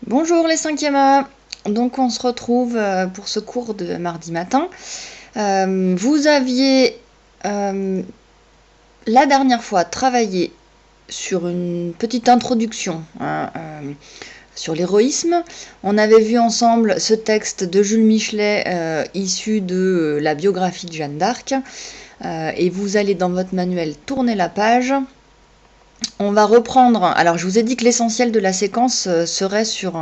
Bonjour les 5e A. Donc on se retrouve pour ce cours de mardi matin. Vous aviez la dernière fois travaillé sur une petite introduction sur l'héroïsme. On avait vu ensemble ce texte de Jules Michelet issu de la biographie de Jeanne d'Arc. Et vous allez dans votre manuel tourner la page. On va reprendre. Alors je vous ai dit que l'essentiel de la séquence serait sur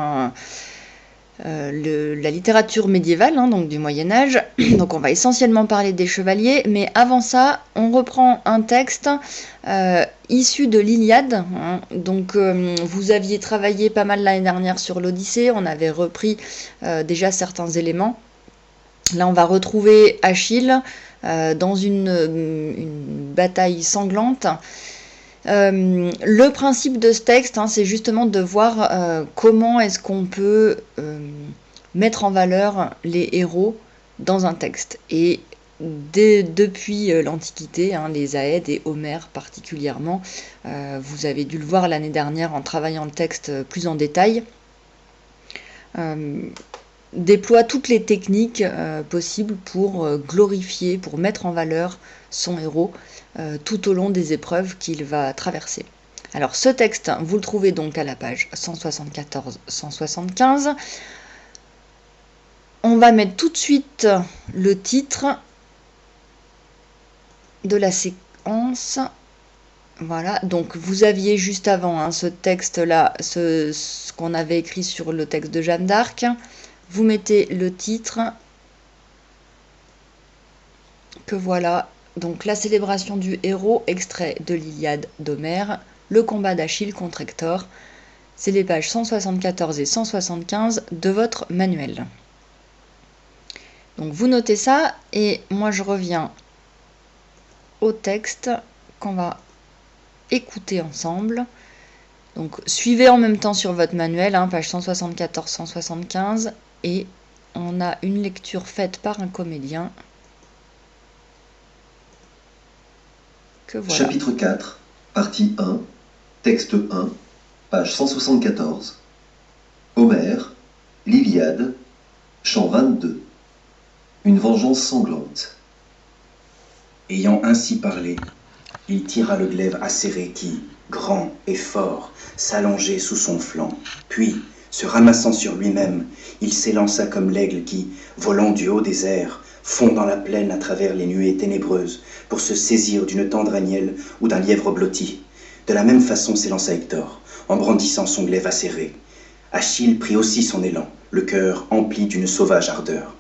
la littérature médiévale, donc du Moyen-Âge. Donc on va essentiellement parler des chevaliers, mais avant ça, on reprend un texte issu de l'Iliade. Donc vous aviez travaillé pas mal l'année dernière sur l'Odyssée, on avait repris déjà certains éléments. Là, on va retrouver Achille dans une bataille sanglante. Le principe de ce texte, c'est justement de voir comment est-ce qu'on peut mettre en valeur les héros dans un texte. Et depuis l'Antiquité, les Aèdes et Homère particulièrement, vous avez dû le voir l'année dernière en travaillant le texte plus en détail, déploie toutes les techniques possibles pour glorifier, pour mettre en valeur son héros tout au long des épreuves qu'il va traverser. Alors ce texte, vous le trouvez donc à la page 174-175. On va mettre tout de suite le titre de la séquence. Voilà, donc vous aviez juste avant ce texte-là, ce qu'on avait écrit sur le texte de Jeanne d'Arc. Vous mettez le titre que voilà. Donc la célébration du héros, extrait de l'Iliade d'Homère, le combat d'Achille contre Hector. C'est les pages 174 et 175 de votre manuel. Donc vous notez ça et moi je reviens au texte qu'on va écouter ensemble. Donc suivez en même temps sur votre manuel, page 174-175, et on a une lecture faite par un comédien. Que voilà. Chapitre 4, partie 1, texte 1, page 174. Homère, l'Iliade, chant 22. Une vengeance sanglante. Ayant ainsi parlé, il tira le glaive acéré qui, grand et fort, s'allongeait sous son flanc. Puis, se ramassant sur lui-même, il s'élança comme l'aigle qui, volant du haut des airs, fond dans la plaine à travers les nuées ténébreuses pour se saisir d'une tendre agnelle ou d'un lièvre blotti. De la même façon s'élança Hector, en brandissant son glaive acéré. Achille prit aussi son élan, le cœur empli d'une sauvage ardeur.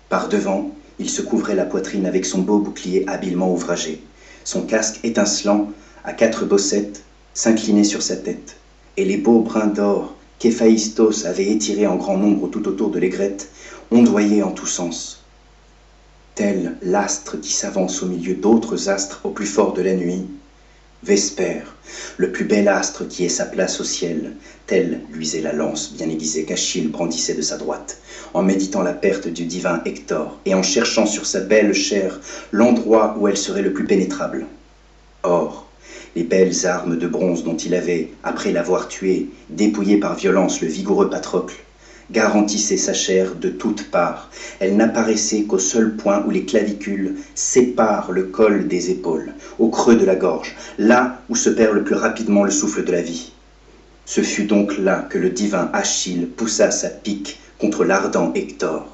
Par devant, il se couvrait la poitrine avec son beau bouclier habilement ouvragé. Son casque étincelant, à 4 bossettes, s'inclinait sur sa tête, et les beaux brins d'or qu'Héphaïstos avait étirés en grand nombre tout autour de l'aigrette ondoyaient en tous sens. Tel l'astre qui s'avance au milieu d'autres astres au plus fort de la nuit, Vespère, le plus bel astre qui ait sa place au ciel, telle luisait la lance bien aiguisée qu'Achille brandissait de sa droite, en méditant la perte du divin Hector et en cherchant sur sa belle chair l'endroit où elle serait le plus pénétrable. Or, les belles armes de bronze dont il avait, après l'avoir tué, dépouillé par violence le vigoureux Patrocle, garantissaient sa chair de toutes parts. Elle n'apparaissait qu'au seul point où les clavicules séparent le col des épaules, au creux de la gorge, là où se perd le plus rapidement le souffle de la vie. Ce fut donc là que le divin Achille poussa sa pique contre l'ardent Hector.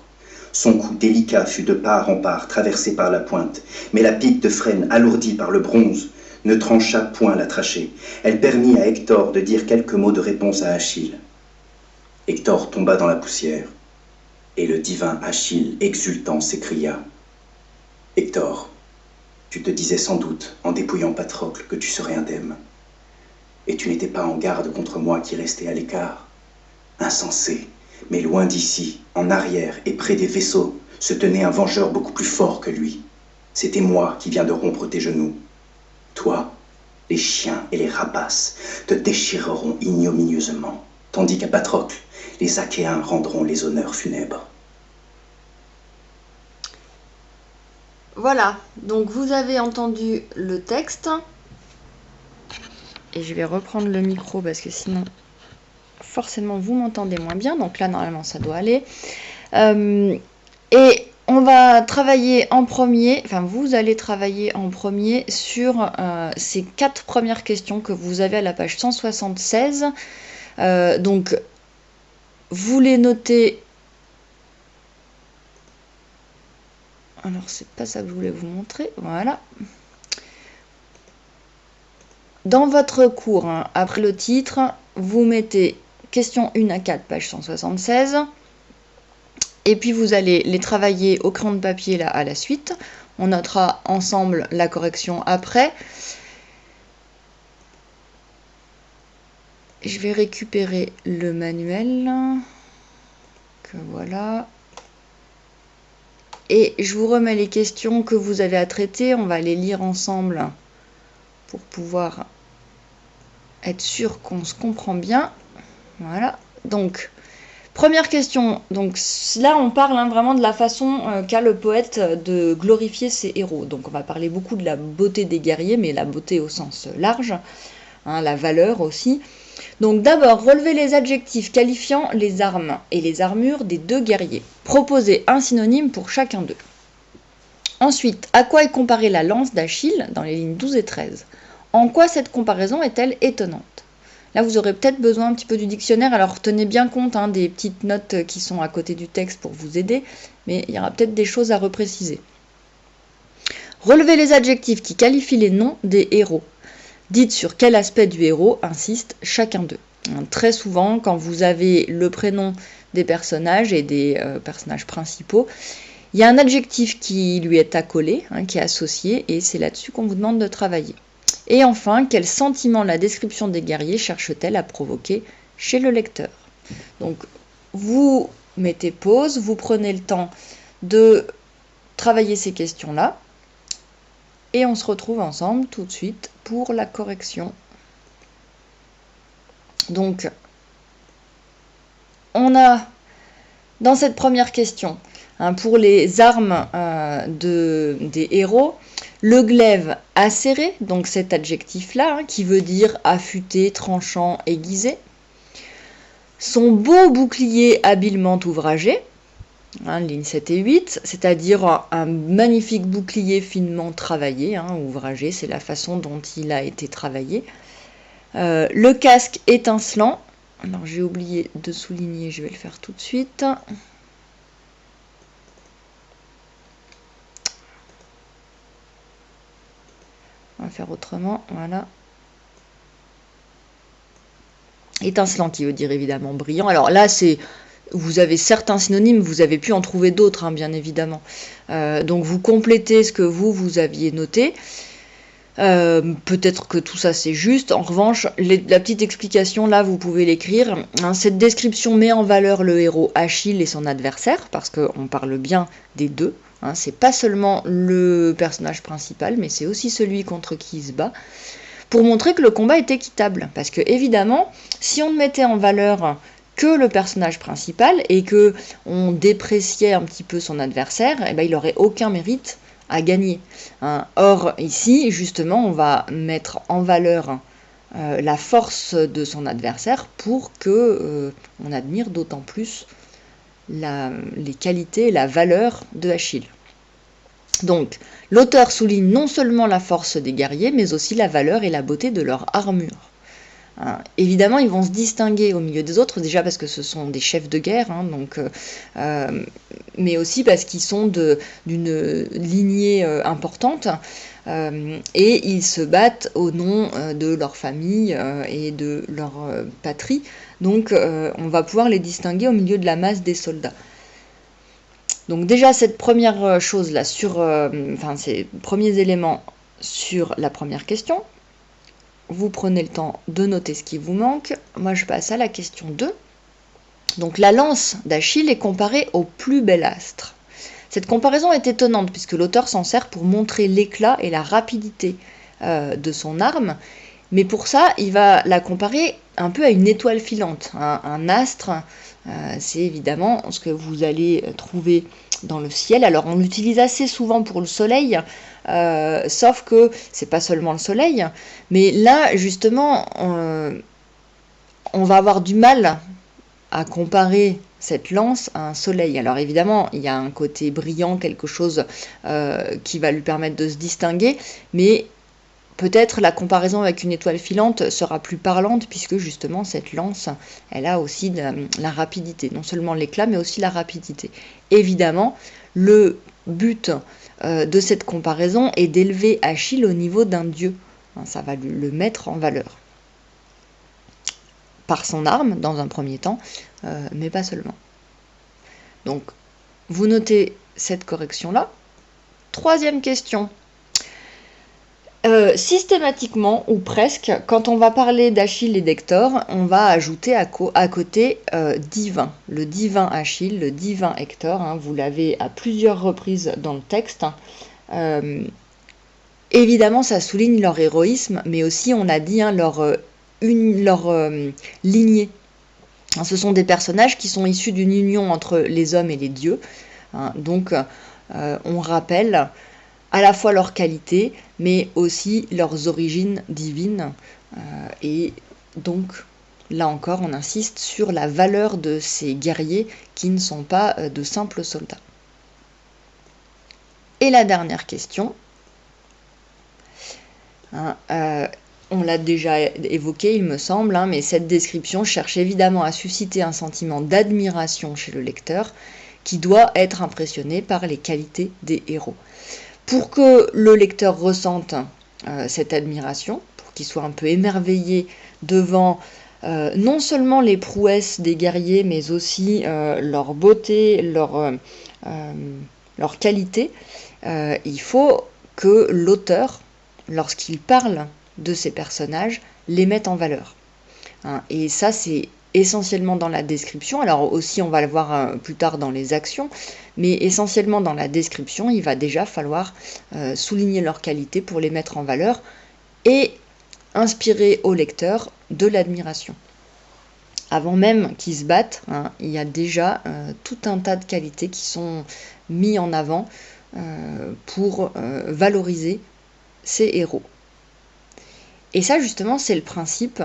Son coup délicat fut de part en part traversé par la pointe, mais la pique de frêne, alourdie par le bronze, ne trancha point la trachée. Elle permit à Hector de dire quelques mots de réponse à Achille. Hector tomba dans la poussière, et le divin Achille, exultant, s'écria « Hector, tu te disais sans doute, en dépouillant Patrocle, que tu serais indemne. Et tu n'étais pas en garde contre moi qui restais à l'écart. Insensé, mais loin d'ici, en arrière et près des vaisseaux, se tenait un vengeur beaucoup plus fort que lui. C'était moi qui viens de rompre tes genoux. Toi, les chiens et les rapaces te déchireront ignominieusement, tandis qu'à Patrocle, les Achéens rendront les honneurs funèbres. » Voilà, donc vous avez entendu le texte. Et je vais reprendre le micro parce que sinon forcément vous m'entendez moins bien, donc là normalement ça doit aller. Et on va travailler en premier, enfin vous allez travailler en premier sur ces 4 premières questions que vous avez à la page 176. Donc vous les notez. Alors c'est pas ça que je voulais vous montrer, voilà. Dans votre cours, hein, après le titre, vous mettez question 1 à 4, page 176. Et puis vous allez les travailler au crayon de papier là à la suite. On notera ensemble la correction après. Je vais récupérer le manuel. Que voilà. Et je vous remets les questions que vous avez à traiter. On va les lire ensemble pour pouvoir être sûr qu'on se comprend bien. Voilà. Donc, première question. Donc là, on parle vraiment de la façon qu'a le poète de glorifier ses héros. Donc on va parler beaucoup de la beauté des guerriers, mais la beauté au sens large, hein, la valeur aussi. Donc d'abord, relevez les adjectifs qualifiant les armes et les armures des 2 guerriers. Proposez un synonyme pour chacun d'eux. Ensuite, à quoi est comparée la lance d'Achille dans les lignes 12 et 13 ? En quoi cette comparaison est-elle étonnante ? Là, vous aurez peut-être besoin un petit peu du dictionnaire, alors tenez bien compte des petites notes qui sont à côté du texte pour vous aider, mais il y aura peut-être des choses à repréciser. Relevez les adjectifs qui qualifient les noms des héros. Dites sur quel aspect du héros insiste chacun d'eux. Très souvent, quand vous avez le prénom des personnages et des personnages principaux, il y a un adjectif qui lui est accolé, qui est associé, et c'est là-dessus qu'on vous demande de travailler. Et enfin, quel sentiment la description des guerriers cherche-t-elle à provoquer chez le lecteur ? Donc, vous mettez pause, vous prenez le temps de travailler ces questions-là, et on se retrouve ensemble tout de suite pour la correction. Donc, on a dans cette première question, pour les armes des héros, le glaive acéré, donc cet adjectif-là, qui veut dire affûté, tranchant, aiguisé. Son beau bouclier habilement ouvragé, lignes 7 et 8, c'est-à-dire un magnifique bouclier finement travaillé, ouvragé, c'est la façon dont il a été travaillé. Le casque étincelant, alors j'ai oublié de souligner, je vais le faire tout de suite. On va faire autrement, voilà. Étincelant qui veut dire évidemment brillant. Alors là, vous avez certains synonymes, vous avez pu en trouver d'autres, bien évidemment. Donc vous complétez ce que vous aviez noté. Peut-être que tout ça c'est juste. En revanche, la petite explication là, vous pouvez l'écrire. Cette description met en valeur le héros Achille et son adversaire, parce qu'on parle bien des deux. C'est pas seulement le personnage principal, mais c'est aussi celui contre qui il se bat, pour montrer que le combat est équitable. Parce que évidemment, si on ne mettait en valeur que le personnage principal et que on dépréciait un petit peu son adversaire, il n'aurait aucun mérite à gagner. Or ici, justement, on va mettre en valeur la force de son adversaire pour que on admire d'autant plus les qualités et la valeur de Achille. Donc, l'auteur souligne non seulement la force des guerriers, mais aussi la valeur et la beauté de leur armure. Évidemment, ils vont se distinguer au milieu des autres, déjà parce que ce sont des chefs de guerre, mais aussi parce qu'ils sont d'une lignée importante, et ils se battent au nom de leur famille et de leur patrie. Donc, on va pouvoir les distinguer au milieu de la masse des soldats. Donc déjà, cette première chose là, ces premiers éléments sur la première question. Vous prenez le temps de noter ce qui vous manque. Moi, je passe à la question 2. Donc, la lance d'Achille est comparée au plus bel astre. Cette comparaison est étonnante puisque l'auteur s'en sert pour montrer l'éclat et la rapidité de son arme. Mais pour ça, il va la comparer un peu à une étoile filante. Un astre, c'est évidemment ce que vous allez trouver dans le ciel. Alors, on l'utilise assez souvent pour le soleil, sauf que c'est pas seulement le soleil, mais là, justement, on va avoir du mal à comparer cette lance à un soleil. Alors évidemment, il y a un côté brillant, quelque chose qui va lui permettre de se distinguer, mais peut-être la comparaison avec une étoile filante sera plus parlante, puisque justement cette lance, elle a aussi la rapidité, non seulement l'éclat, mais aussi la rapidité. Évidemment, le but de cette comparaison est d'élever Achille au niveau d'un dieu. Ça va le mettre en valeur. Par son arme, dans un premier temps, mais pas seulement. Donc, vous notez cette correction-là. Troisième question. Systématiquement, ou presque, quand on va parler d'Achille et d'Hector, on va ajouter à côté divin. Le divin Achille, le divin Hector, hein, vous l'avez à plusieurs reprises dans le texte. Évidemment, ça souligne leur héroïsme, mais aussi, on l'a dit, hein, leur lignée. Hein, ce sont des personnages qui sont issus d'une union entre les hommes et les dieux. Hein, donc, on rappelle à la fois leurs qualités, mais aussi leurs origines divines. Et donc, là encore, on insiste sur la valeur de ces guerriers qui ne sont pas de simples soldats. Et la dernière question. Hein, on l'a déjà évoqué, il me semble, hein, mais cette description cherche évidemment à susciter un sentiment d'admiration chez le lecteur qui doit être impressionné par les qualités des héros. Pour que le lecteur ressente cette admiration, pour qu'il soit un peu émerveillé devant non seulement les prouesses des guerriers, mais aussi leur beauté, leur qualité, il faut que l'auteur, lorsqu'il parle de ces personnages, les mette en valeur. Hein, et ça, c'est essentiellement dans la description. Alors aussi, on va le voir plus tard dans les actions, mais essentiellement dans la description, il va déjà falloir souligner leurs qualités pour les mettre en valeur et inspirer au lecteur de l'admiration. Avant même qu'ils se battent, hein, il y a déjà tout un tas de qualités qui sont mis en avant pour valoriser ces héros. Et ça, justement, c'est le principe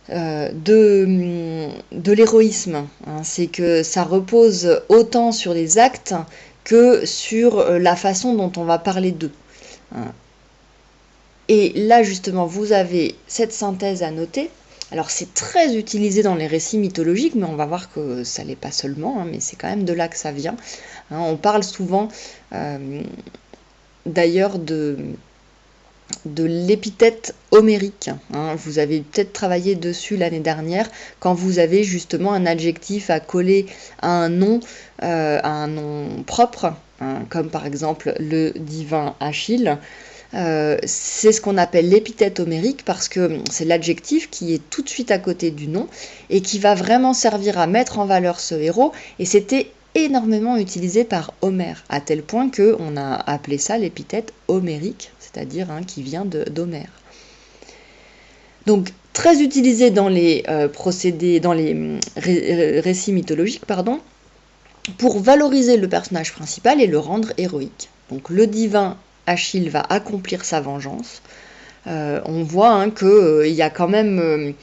de l'héroïsme. Hein. C'est que ça repose autant sur les actes que sur la façon dont on va parler d'eux. Hein. Et là, justement, vous avez cette synthèse à noter. Alors, c'est très utilisé dans les récits mythologiques, mais on va voir que ça l'est pas seulement, hein, mais c'est quand même de là que ça vient. Hein, on parle souvent, d'ailleurs, de l'épithète homérique. Hein. Vous avez peut-être travaillé dessus l'année dernière, quand vous avez justement un adjectif à coller à un nom propre, hein, comme par exemple le divin Achille. C'est ce qu'on appelle l'épithète homérique parce que c'est l'adjectif qui est tout de suite à côté du nom et qui va vraiment servir à mettre en valeur ce héros, et c'était énormément utilisé par Homère, à tel point qu'on a appelé ça l'épithète homérique, c'est-à-dire qui vient d'Homère. Donc très utilisé dans les procédés, dans les récits mythologiques, pour valoriser le personnage principal et le rendre héroïque. Donc le divin Achille va accomplir sa vengeance. On voit qu'il y a quand même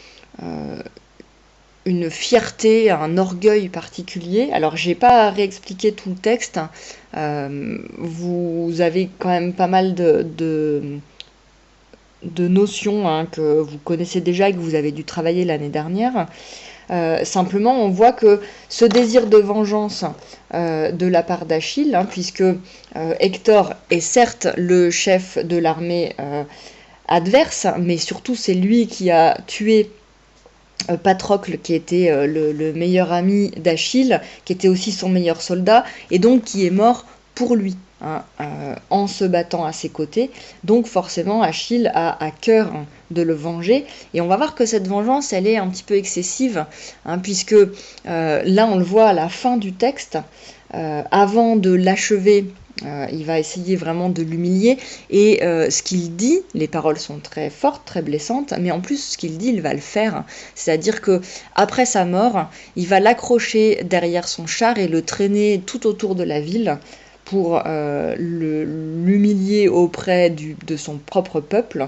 une fierté, un orgueil particulier. Alors, j'ai pas réexpliqué tout le texte. Vous avez quand même pas mal de notions que vous connaissez déjà et que vous avez dû travailler l'année dernière. Simplement, on voit que ce désir de vengeance de la part d'Achille, puisque Hector est certes le chef de l'armée adverse, mais surtout c'est lui qui a tué Patrocle, qui était le meilleur ami d'Achille, qui était aussi son meilleur soldat, et donc qui est mort pour lui, en se battant à ses côtés. Donc forcément, Achille a à cœur de le venger, et on va voir que cette vengeance, elle est un petit peu excessive, puisque là, on le voit à la fin du texte, avant de l'achever, il va essayer vraiment de l'humilier, et ce qu'il dit, les paroles sont très fortes, très blessantes, mais en plus ce qu'il dit, il va le faire, c'est-à-dire que après sa mort, il va l'accrocher derrière son char et le traîner tout autour de la ville pour l'humilier auprès de son propre peuple,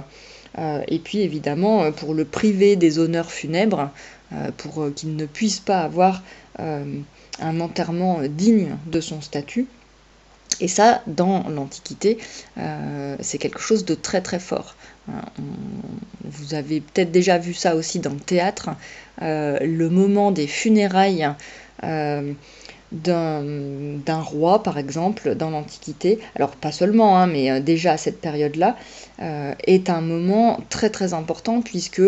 et puis évidemment pour le priver des honneurs funèbres, pour qu'il ne puisse pas avoir un enterrement digne de son statut. Et ça, dans l'Antiquité, c'est quelque chose de très très fort. Vous avez peut-être déjà vu ça aussi dans le théâtre, le moment des funérailles d'un roi, par exemple, dans l'Antiquité, alors pas seulement, mais déjà à cette période-là, est un moment très très important, puisque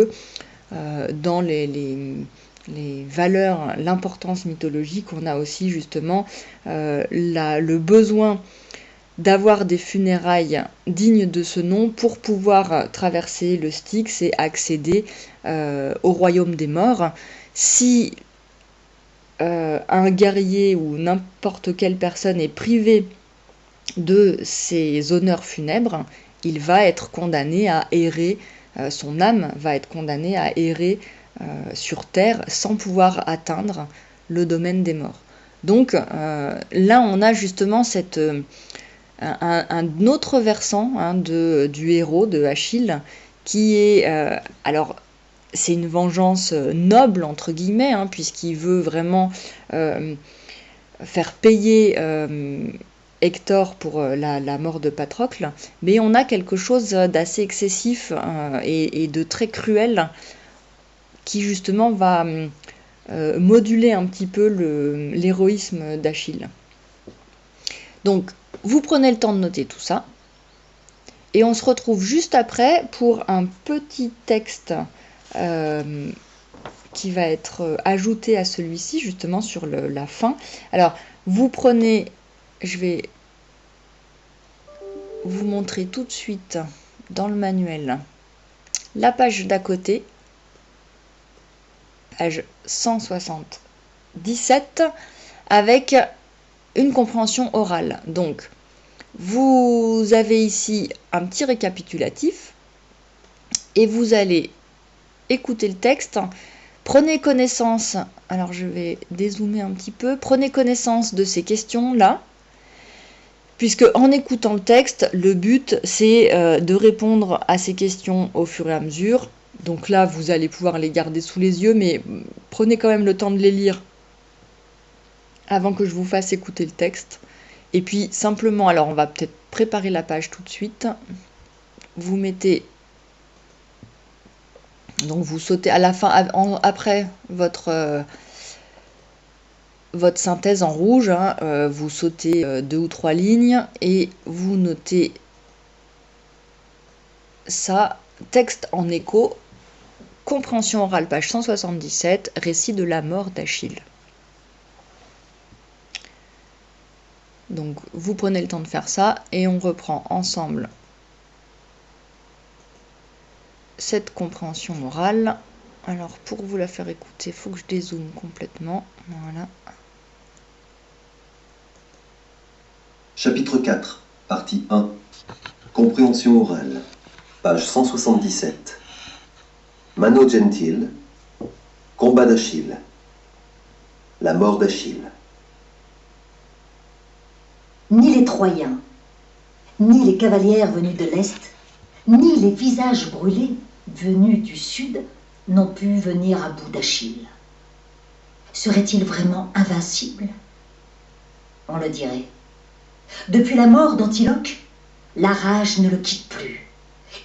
dans les valeurs, l'importance mythologique, on a aussi justement le besoin d'avoir des funérailles dignes de ce nom pour pouvoir traverser le Styx et accéder au royaume des morts. Si un guerrier ou n'importe quelle personne est privé de ses honneurs funèbres, il va être condamné à errer, son âme va être condamnée à errer sur terre sans pouvoir atteindre le domaine des morts. Donc là on a justement un autre versant du héros de Achille qui est alors c'est une vengeance noble entre guillemets, puisqu'il veut vraiment faire payer Hector pour la mort de Patrocle, mais on a quelque chose d'assez excessif et de très cruel qui justement va moduler un petit peu l'héroïsme d'Achille. Donc, vous prenez le temps de noter tout ça, et on se retrouve juste après pour un petit texte qui va être ajouté à celui-ci, justement sur la fin. Alors, vous prenez, je vais vous montrer tout de suite dans le manuel la page d'à côté, page 177, avec une compréhension orale. Donc, vous avez ici un petit récapitulatif et vous allez écouter le texte. Prenez connaissance, alors je vais dézoomer un petit peu, prenez connaissance de ces questions-là, puisque en écoutant le texte, le but c'est de répondre à ces questions au fur et à mesure. Donc là, vous allez pouvoir les garder sous les yeux, mais prenez quand même le temps de les lire avant que je vous fasse écouter le texte. Et puis simplement, alors on va peut-être préparer la page tout de suite. Vous mettez, donc vous sautez à la fin, après votre synthèse en rouge, vous sautez 2 ou 3 lignes et vous notez ça, texte en écho, compréhension orale, page 177, récit de la mort d'Achille. Donc vous prenez le temps de faire ça et on reprend ensemble cette compréhension orale. Alors pour vous la faire écouter, il faut que je dézoome complètement. Voilà. Chapitre 4, partie 1. Compréhension orale. Page 177. Mano Gentil. Combat d'Achille. La mort d'Achille. Ni les Troyens, ni les cavalières venues de l'Est, ni les visages brûlés venus du Sud n'ont pu venir à bout d'Achille. Serait-il vraiment invincible? On le dirait. Depuis la mort d'Antiloque, la rage ne le quitte plus.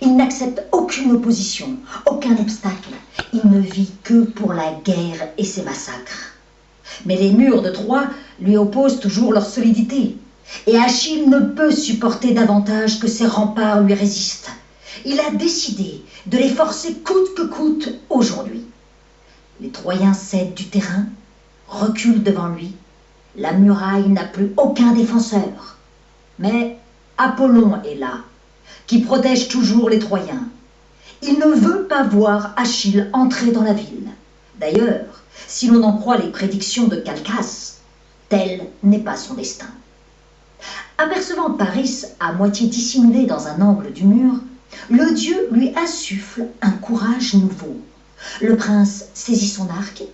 Il n'accepte aucune opposition, aucun obstacle. Il ne vit que pour la guerre et ses massacres. Mais les murs de Troie lui opposent toujours leur solidité. Et Achille ne peut supporter davantage que ses remparts lui résistent. Il a décidé de les forcer coûte que coûte aujourd'hui. Les Troyens cèdent du terrain, reculent devant lui. La muraille n'a plus aucun défenseur. Mais Apollon est là, qui protège toujours les Troyens. Il ne veut pas voir Achille entrer dans la ville. D'ailleurs, si l'on en croit les prédictions de Calchas, tel n'est pas son destin. Apercevant Paris à moitié dissimulé dans un angle du mur, le dieu lui insuffle un courage nouveau. Le prince saisit son arc,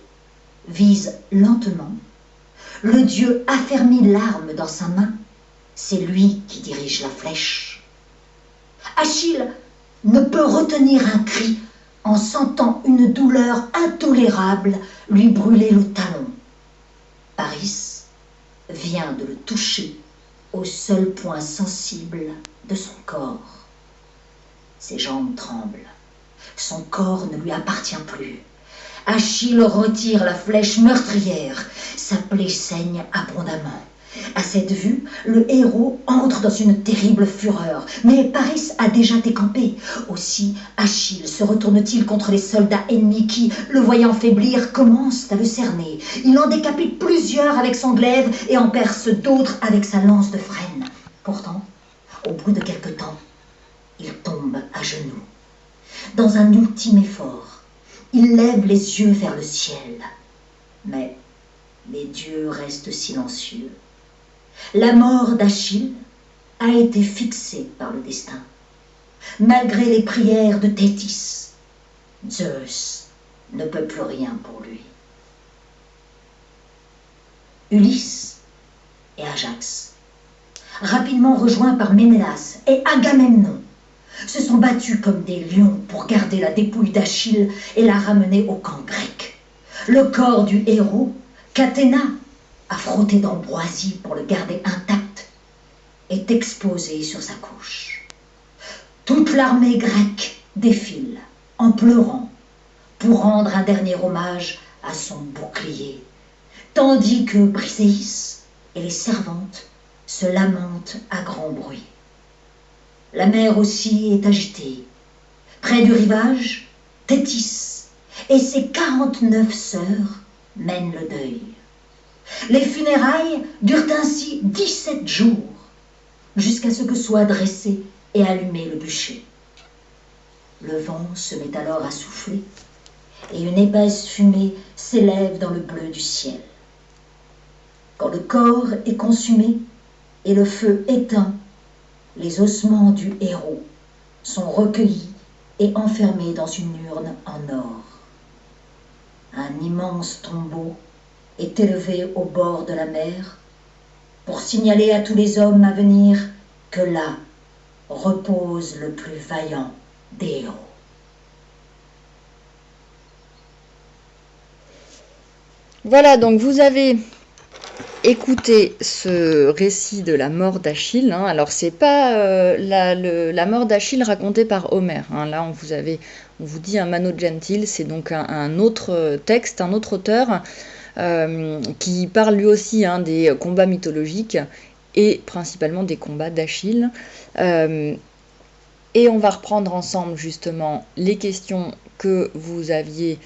vise lentement. Le dieu affermit l'arme dans sa main. C'est lui qui dirige la flèche. Achille ne peut retenir un cri en sentant une douleur intolérable lui brûler le talon. Paris vient de le toucher au seul point sensible de son corps. Ses jambes tremblent. Son corps ne lui appartient plus. Achille retire la flèche meurtrière. Sa plaie saigne abondamment. À cette vue, le héros entre dans une terrible fureur. Mais Paris a déjà décampé. Aussi, Achille se retourne-t-il contre les soldats ennemis qui, le voyant faiblir, commencent à le cerner. Il en décapite plusieurs avec son glaive et en perce d'autres avec sa lance de frêne. Pourtant, au bout de quelque temps, il tombe à genoux. Dans un ultime effort, il lève les yeux vers le ciel. Mais les dieux restent silencieux. La mort d'Achille a été fixée par le destin. Malgré les prières de Thétis, Zeus ne peut plus rien pour lui. Ulysse et Ajax, rapidement rejoints par Ménélas et Agamemnon, se sont battus comme des lions pour garder la dépouille d'Achille et la ramener au camp grec. Le corps du héros, qu'Athéna a frotté d'ambroisie pour le garder intact, est exposé sur sa couche. Toute l'armée grecque défile en pleurant pour rendre un dernier hommage à son bouclier, tandis que Briséis et les servantes se lamentent à grand bruit. La mer aussi est agitée. Près du rivage, Thétis et ses 49 sœurs mènent le deuil. Les funérailles durent ainsi 17 jours, jusqu'à ce que soit dressé et allumé le bûcher. Le vent se met alors à souffler, et une épaisse fumée s'élève dans le bleu du ciel. Quand le corps est consumé et le feu éteint, les ossements du héros sont recueillis et enfermés dans une urne en or. Un immense tombeau est élevé au bord de la mer pour signaler à tous les hommes à venir que là repose le plus vaillant des héros. Voilà, donc vous avez écouté ce récit de la mort d'Achille. Alors c'est pas la mort d'Achille racontée par Homère. Là on vous dit un Mano Gentil, c'est donc un autre texte, un autre auteur qui parle lui aussi des combats mythologiques et principalement des combats d'Achille. Et on va reprendre ensemble justement les questions que vous aviez,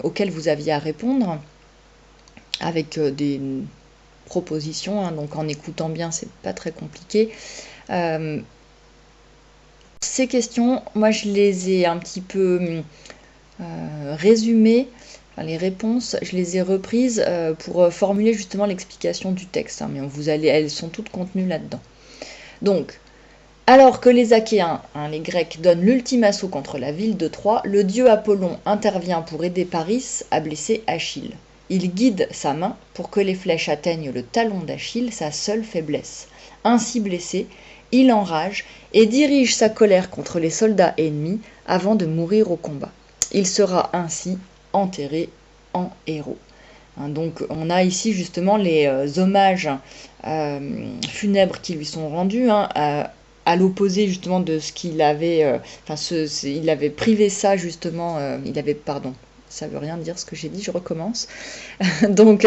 auxquelles vous aviez à répondre, avec des propositions, donc en écoutant bien, c'est pas très compliqué. Ces questions, moi je les ai un petit peu résumées, les réponses, je les ai reprises pour formuler justement l'explication du texte, mais elles sont toutes contenues là-dedans. Donc, alors que les Achéens, les Grecs, donnent l'ultime assaut contre la ville de Troie, le dieu Apollon intervient pour aider Paris à blesser Achille. Il guide sa main pour que les flèches atteignent le talon d'Achille, sa seule faiblesse. Ainsi blessé, il enrage et dirige sa colère contre les soldats ennemis avant de mourir au combat. Il sera ainsi enterré en héros. Donc on a ici justement les hommages funèbres qui lui sont rendus, à l'opposé justement de ce qu'il avait, il avait privé ça justement, ça veut rien dire ce que j'ai dit, je recommence. Donc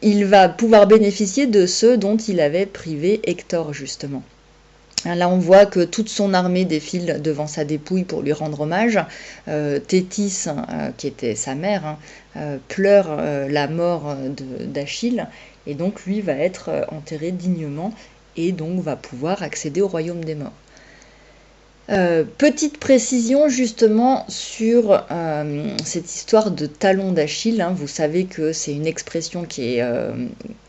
il va pouvoir bénéficier de ceux dont il avait privé Hector justement. Là on voit que toute son armée défile devant sa dépouille pour lui rendre hommage. Thétis, qui était sa mère, pleure la mort d'Achille, et donc lui va être enterré dignement et donc va pouvoir accéder au royaume des morts. Petite précision justement sur cette histoire de talon d'Achille. Vous savez que c'est une expression qui est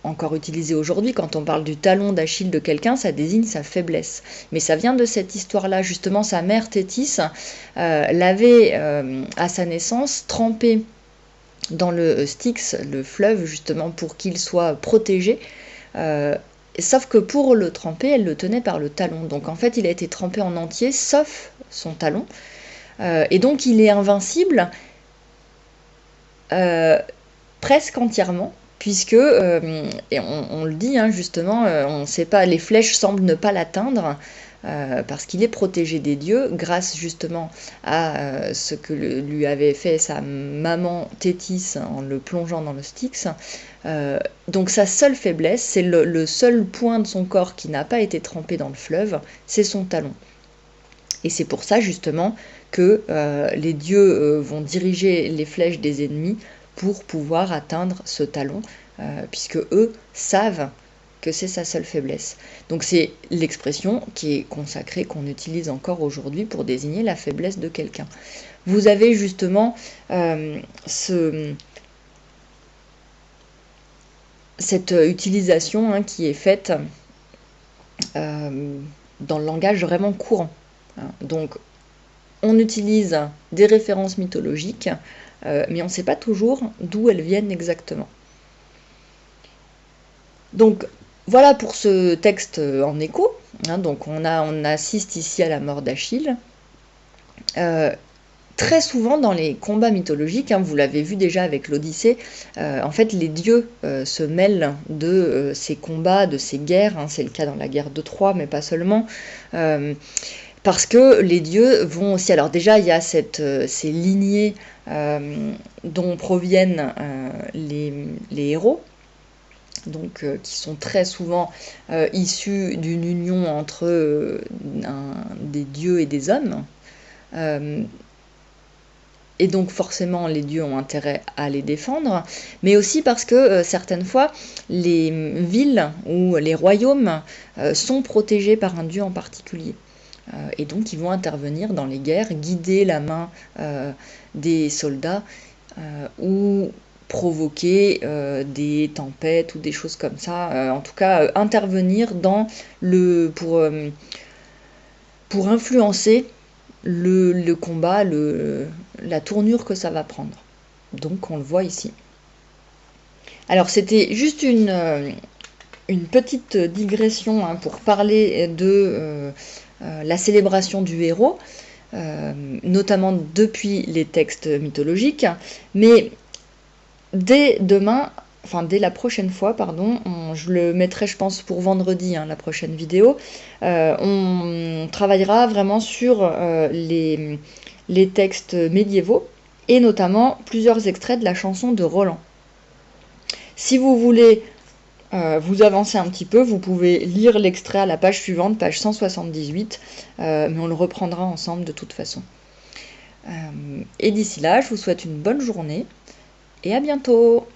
encore utilisée aujourd'hui. Quand on parle du talon d'Achille de quelqu'un, ça désigne sa faiblesse. Mais ça vient de cette histoire-là. Justement, sa mère Thétis l'avait, à sa naissance, trempé dans le Styx, le fleuve, justement, pour qu'il soit protégé. sauf que pour le tremper, elle le tenait par le talon. Donc en fait, il a été trempé en entier, sauf son talon. Et donc il est invincible presque entièrement, puisque, et on le dit justement, on ne sait pas, les flèches semblent ne pas l'atteindre, parce qu'il est protégé des dieux, grâce justement à ce que lui avait fait sa maman Thétis en le plongeant dans le Styx. Donc sa seule faiblesse, c'est le seul point de son corps qui n'a pas été trempé dans le fleuve, c'est son talon. Et c'est pour ça justement que les dieux vont diriger les flèches des ennemis pour pouvoir atteindre ce talon, puisque eux savent que c'est sa seule faiblesse. Donc c'est l'expression qui est consacrée, qu'on utilise encore aujourd'hui pour désigner la faiblesse de quelqu'un. Vous avez justement cette utilisation qui est faite dans le langage vraiment courant. Donc on utilise des références mythologiques, mais on ne sait pas toujours d'où elles viennent exactement. Donc voilà pour ce texte en écho. Donc on assiste ici à la mort d'Achille. Très souvent dans les combats mythologiques, vous l'avez vu déjà avec l'Odyssée, en fait les dieux se mêlent de ces combats, de ces guerres. C'est le cas dans la guerre de Troie, mais pas seulement. Parce que les dieux vont aussi... Alors déjà, il y a ces lignées dont proviennent les héros, donc qui sont très souvent issus d'une union entre des dieux et des hommes. Et donc forcément, les dieux ont intérêt à les défendre, mais aussi parce que certaines fois, les villes ou les royaumes sont protégés par un dieu en particulier. Et donc ils vont intervenir dans les guerres, guider la main des soldats ou provoquer des tempêtes ou des choses comme ça. En tout cas, intervenir pour influencer le combat, la tournure que ça va prendre. Donc on le voit ici. Alors c'était juste une petite digression pour parler de la célébration du héros, notamment depuis les textes mythologiques, mais dès la prochaine fois, je le mettrai je pense pour vendredi, la prochaine vidéo, on travaillera vraiment sur les textes médiévaux, et notamment plusieurs extraits de la chanson de Roland. Si vous voulez vous avancez un petit peu, vous pouvez lire l'extrait à la page suivante, page 178, mais on le reprendra ensemble de toute façon. Et d'ici là, je vous souhaite une bonne journée et à bientôt!